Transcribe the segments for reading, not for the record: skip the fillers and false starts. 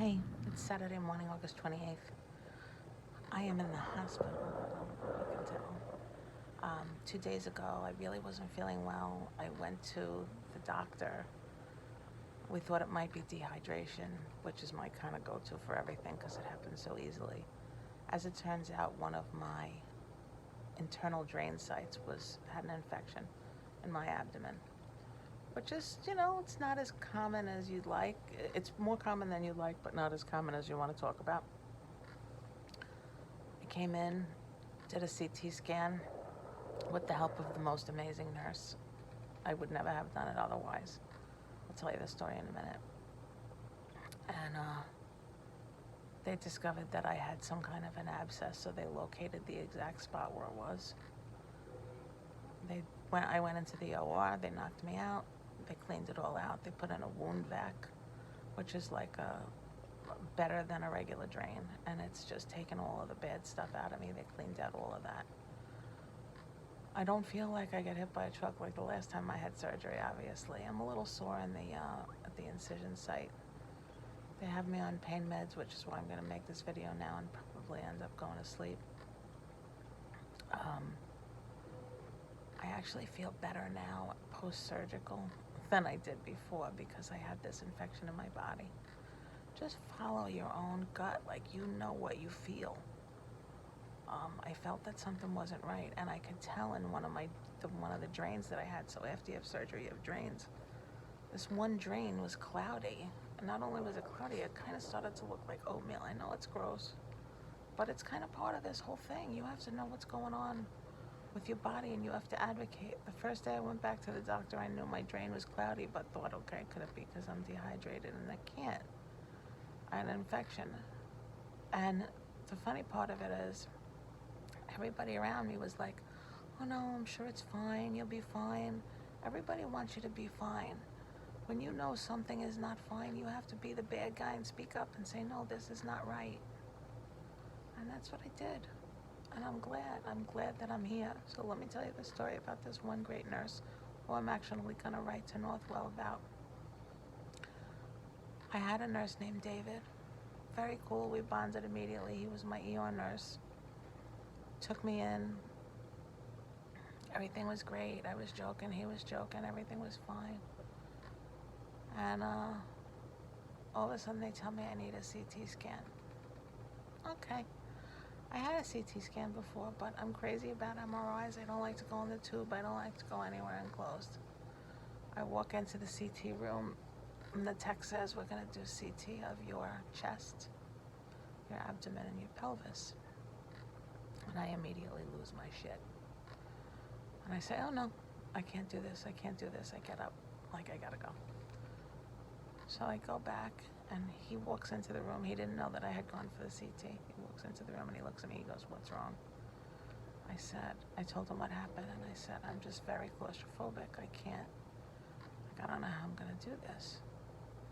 Hey, it's Saturday morning, August 28th. I am in the hospital, you can tell. 2 days ago, I really wasn't feeling well. I went to the doctor. We thought it might be dehydration, which is my kind of go-to for everything because it happens so easily. As it turns out, one of my internal drain sites had an infection in my abdomen, which is, it's not as common as you'd like. It's more common than you'd like, but not as common as you want to talk about. I came in, did a CT scan with the help of the most amazing nurse. I would never have done it otherwise. I'll tell you the story in a minute. And they discovered that I had some kind of an abscess, so they located the exact spot where it was. I went into the OR, they knocked me out, they cleaned it all out, they put in a wound vac, which is like better than a regular drain, and it's just taken all of the bad stuff out of me. They cleaned out all of that. I don't feel like I get hit by a truck like the last time I had surgery, obviously. I'm a little sore at the incision site. They have me on pain meds, which is why I'm going to make this video now and probably end up going to sleep. I actually feel better now post-surgical than I did before because I had this infection in my body. Just follow your own gut, like you know what you feel. I felt that something wasn't right, and I could tell in one of the drains that I had. So after you have surgery, you have drains. This one drain was cloudy, and not only was it cloudy, it kind of started to look like oatmeal. I know it's gross, but it's kind of part of this whole thing. You have to know what's going on with your body, and you have to advocate. The first day I went back to the doctor, I knew my drain was cloudy, but thought, okay, could it be because I'm dehydrated? And I can't. I had an infection. And the funny part of it is, everybody around me was like, oh no, I'm sure it's fine, you'll be fine. Everybody wants you to be fine. When you know something is not fine, you have to be the bad guy and speak up and say, no, this is not right. And that's what I did. And I'm glad that I'm here. So let me tell you the story about this one great nurse who I'm actually going to write to Northwell about. I had a nurse named David. Very cool, we bonded immediately. He was my ER nurse. Took me in. Everything was great. I was joking, he was joking, everything was fine. And all of a sudden they tell me I need a CT scan. Okay. I had a CT scan before, but I'm crazy about MRIs. I don't like to go in the tube. I don't like to go anywhere enclosed. I walk into the CT room, and the tech says we're going to do CT of your chest, your abdomen, and your pelvis. And I immediately lose my shit. And I say, oh no, I can't do this. I can't do this. I get up, like I gotta go. So I go back, and he walks into the room. He didn't know that I had gone for the CT. He walks into the room, and he looks at me. He goes, what's wrong? I told him what happened, and I said, I'm just very claustrophobic. I don't know how I'm going to do this.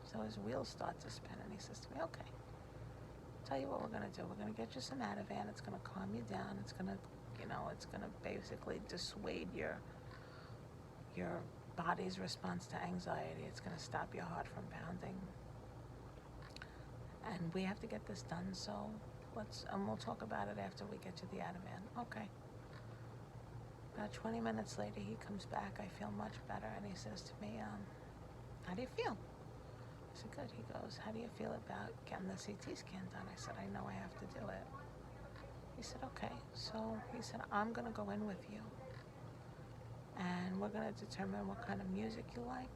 So his wheels start to spin, and he says to me, okay, tell you what we're going to do. We're going to get you some Ativan. It's going to calm you down. It's going to, it's going to basically dissuade your body's response to anxiety. It's going to stop your heart from pounding. And we have to get this done, so we'll talk about it after we get you the Ativan. Okay. About 20 minutes later, he comes back. I feel much better, and he says to me, how do you feel? I said, good. He goes, how do you feel about getting the CT scan done? I said, I know I have to do it. He said, okay. So he said, I'm going to go in with you, and we're going to determine what kind of music you like,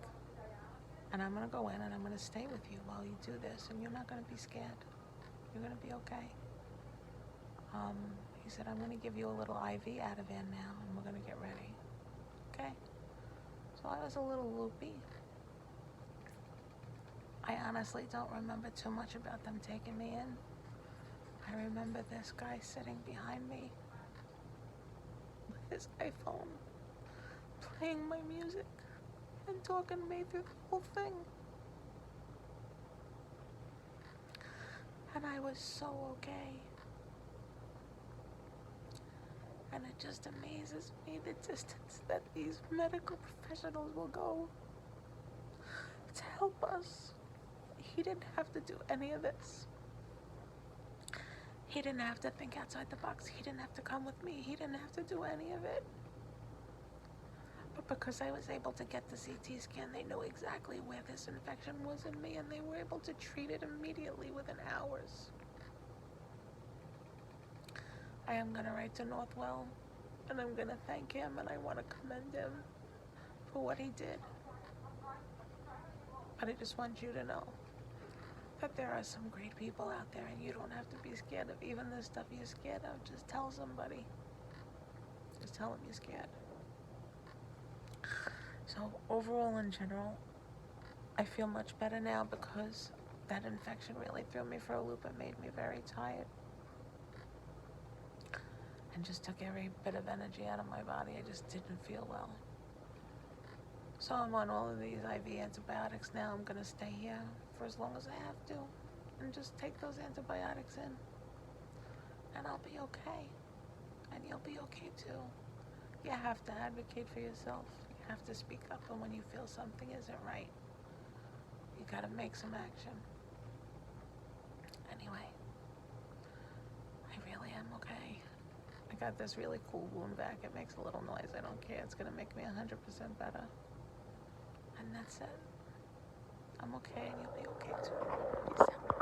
and I'm going to go in, and I'm going to stay with you while you do this, and you're not going to be scared. You're going to be okay. He said, I'm going to give you a little IV Ativan now, and we're going to get ready. Okay? So I was a little loopy. I honestly don't remember too much about them taking me in. I remember this guy sitting behind me with his iPhone, playing my music and talking to me through the whole thing. And I was so okay. And it just amazes me the distance that these medical professionals will go to help us He didn't have to do any of this. He didn't have to think outside the box. He didn't have to come with me. He didn't have to do any of it. But because I was able to get the CT scan, they knew exactly where this infection was in me, and they were able to treat it immediately within hours. I am going to write to Northwell, and I'm going to thank him, and I want to commend him for what he did. But I just want you to know that there are some great people out there, and you don't have to be scared of even the stuff you're scared of. Just tell somebody. Just tell them you're scared. So overall, in general, I feel much better now because that infection really threw me for a loop. It made me very tired and just took every bit of energy out of my body. I just didn't feel well. So I'm on all of these IV antibiotics now. I'm going to stay here for as long as I have to and just take those antibiotics in. And I'll be okay. And you'll be okay too. You have to advocate for yourself. You have to speak up, and when you feel something isn't right, you gotta make some action. Anyway, I really am okay. I got this really cool wound vac. It makes a little noise. I don't care. It's gonna make me 100% better. And that's it. I'm okay, and you'll be okay too. Peace out.